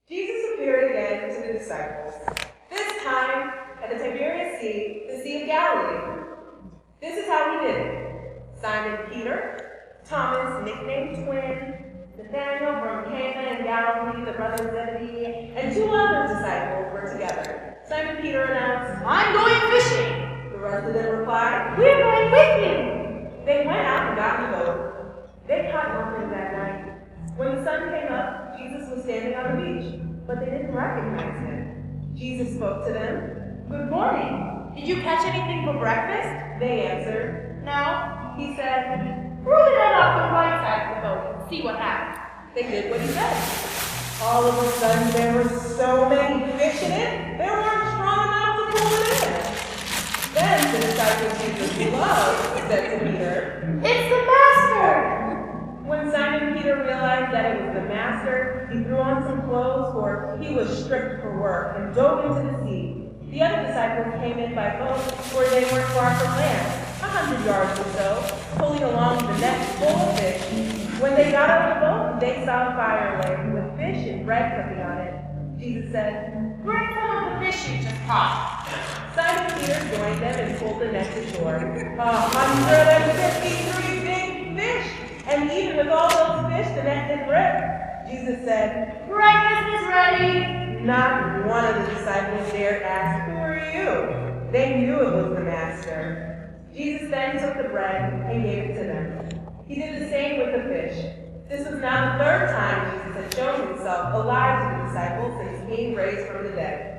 Jesus appeared again to the disciples, this time at the Tiberias Sea, the Sea of Galilee. This is how he did it. Simon Peter, Thomas, nicknamed Twin, Nathanael from Cana in Galilee, the brother of Zebedee, and two other disciples were together. Simon Peter announced, "I'm going fishing." The rest of them replied, "We're going with you." They went out and got in the boat. They caught nothing that night. When the sun came up, Jesus was standing on the beach, but they didn't recognize him. Jesus spoke to them. "Good morning. Did you catch anything for breakfast?" They answered. "No." He said, "Roll it out off the right side of the boat and see what happens." They did what he said. All of a sudden, there were so many fish in it, they weren't strong enough to pull it in. Then the disciples Jesus loved said to Peter, "It's the master!" When Simon Peter realized that it was the master, he threw on some clothes, for he was stripped for work, and dove into the sea. The other disciples came in by boat, where they weren't far from land, 100 yards or so, pulling along the net full of fish. When they got out of the boat, they saw a fire laying with fish and bread cooking on it. Jesus said, "Bring some of the fish you just caught." Simon Peter joined them and pulled the net to shore. 153 big fish! And even with all those fish, the net didn't rip. Jesus said, "Breakfast is ready." Not one of the disciples dared ask, Who are you? They knew it was the Master. Jesus then took the bread and gave it to them. He did the same with the fish. This was now the third time Jesus had shown himself alive to the disciples since being raised from the dead.